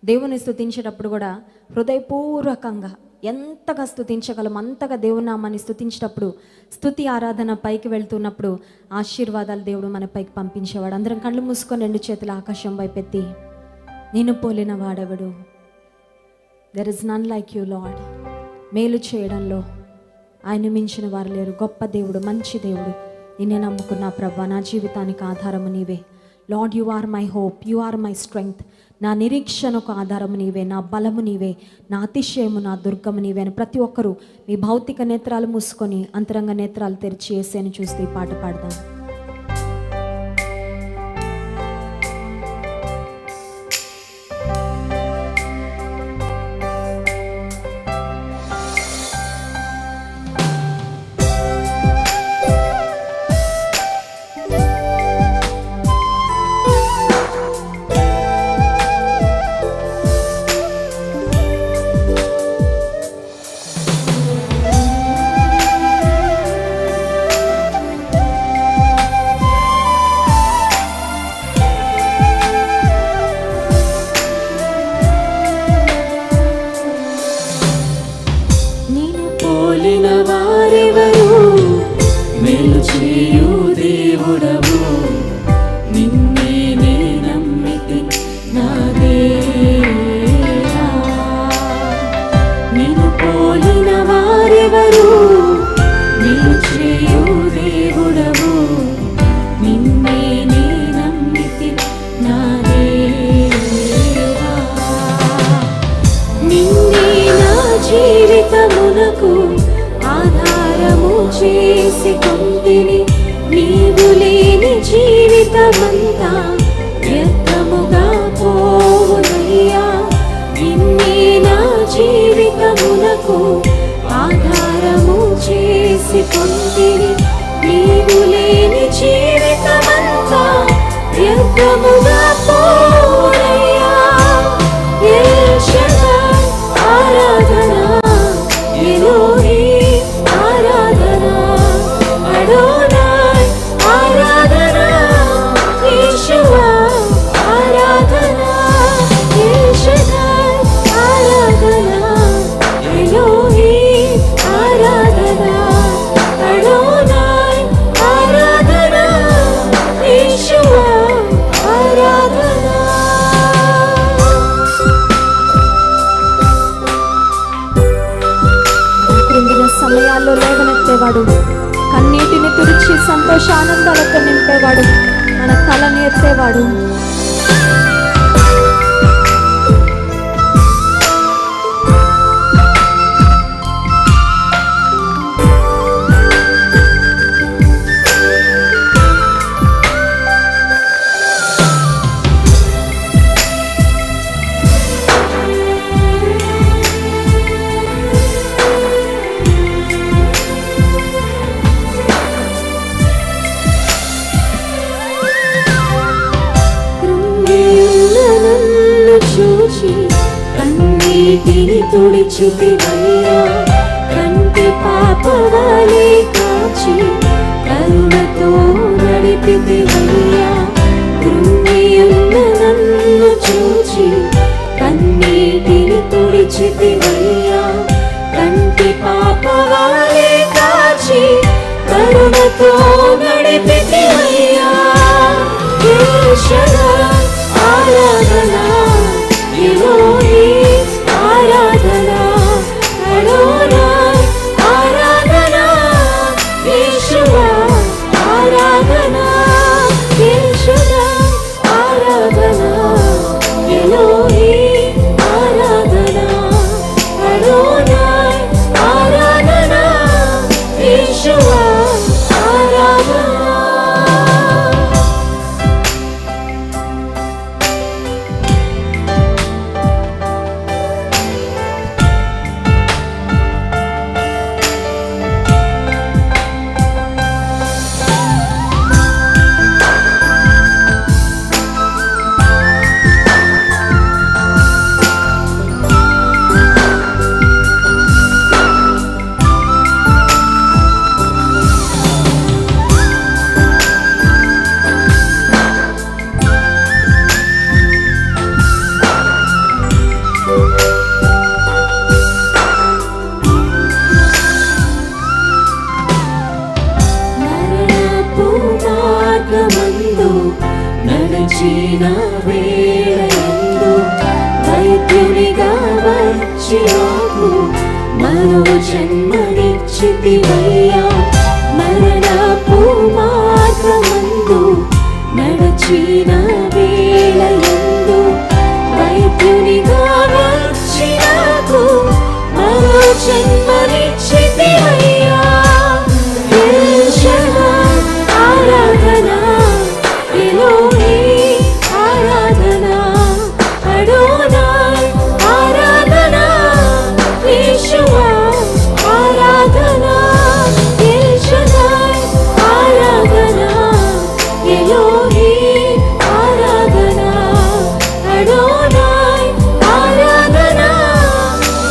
దేవుని స్తుతించేటప్పుడు కూడా హృదయపూర్వకంగా ఎంతగా స్తుతించగలం అంతగా దేవుని నామాన్ని స్తుతించేటప్పుడు, స్తుతి ఆరాధన పైకి వెళ్తున్నప్పుడు ఆశీర్వాదాలు దేవుడు మన పైకి పంపించేవాడు. అందరం కళ్ళు మూసుకొని 2 చేతులు ఆకాశం వైపెత్తి, నిన్ను పోలిన వాడెవడు? There is none like you lord. మేలు చేయడంలో ఆయన మించిన వారు లేరు. గొప్ప దేవుడు, మంచి దేవుడు. నిన్నే నమ్ముకున్న ప్రభా, నా జీవితానికి ఆధారము నీవే. Lord, you are my hope, you are my strength. నా నిరీక్షణకు ఆధారము నీవే, నా బలము నీవే, నా అతిశయము, నా దుర్గము నీవే అని ప్రతి ఒక్కరూ మీ భౌతిక నేత్రాలు మూసుకొని అంతరంగ నేత్రాలు తెరిచి యేసుని చూస్తూ ఈ పాట పాడదాం. నీవు లేని జీవితమంతా వ్యర్థముగా పోవునయ్యా. నిన్నే నా జీవితమునకు ఆధారము చేసుకొంటిని. నీవు లేని జీవితమంతా వ్యర్థముగా పోవునయ్యా. ఎల్ షడాయ్ ఆరాధన, ఎలోహీం ఆరాధన, అడోనాయ్ ఆరాధన, యేషువా ఆరాధన, ఎల్ షడాయ్ ఆరాధన, ఎలోహీం ఆరాధన, అడోనాయ్ ఆరాధన, యేషువా ఆరాధన. క్రిందిన సమయాల్లో లేవనెత్తేవాడు, కన్నీటిని తుడిచి సంతోషానందాలతో నింపేవాడు, మన తలని ఎత్తేవాడు. కన్నీటిని తుడిచితివయ్యా, కంటి పాపవాలే కాచి కరుణతో నడిపితివయ్యా. కృంగియున్న నన్ను చూచి కన్నీటిని తుడిచితివయ్యా, కంటి పాపవాలే కాచి కరుణతో నడిపితివయ్యా. ఎల్ షడాయ్ ఆరాధన, ఎలోహీం ఆరాధన, అడోనాయ్ ఆరాధన, యేషువా ఆరాధన, ఎల్ షడాయ్ ఆరాధన, ఎలోహీం ఆరాధన, అడోనాయ్ ఆరాధన, యేషువా ఆరాధన. మార్చి నాకు మరో జన్మనిచ్చితివయ్యా. మరణపు మార్గమందు నడచిన వేళయందు వైద్యునిగా వచ్చి నాకు మరో జన్మనిచ్చితివయ్యా. ఆరాధన ఎలోహీ ఆరాధన అడోనాయ్ ఆరాధన యేషువా ఆరాధన ఎల్షదాయ్ ఆరాధన ఎలోహీ ఆరాధన అడోనాయ్ ఆరాధన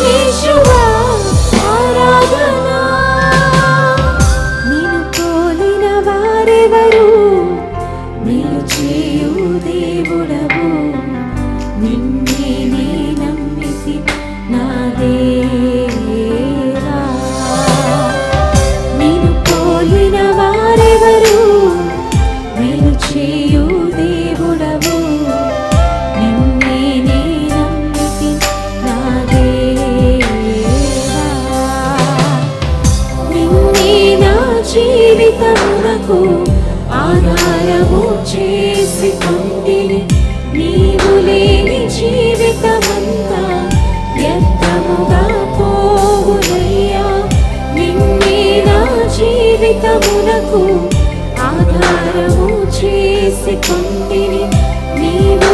యేషువా ఆరాధన. నిన్ను పోలిన వారెవరు, నీవు చేయు దేవుడవు, నిన్నే నే నమ్మితి నా దేవా. నిన్ను పోలిన వారెవరు, నీవు చేయు దేవుడవు, నిన్నే నే నమ్మితి నా దేవా. నిన్నే నా జీవితమునకు ఆధారము చేసుకొంటిని, నీవు లేని జీవితమంతా వ్యర్థముగా పోవునయ్యా. నిన్నే నా జీవితమునకు ఆధారము చేసుకొంటిని, నీవు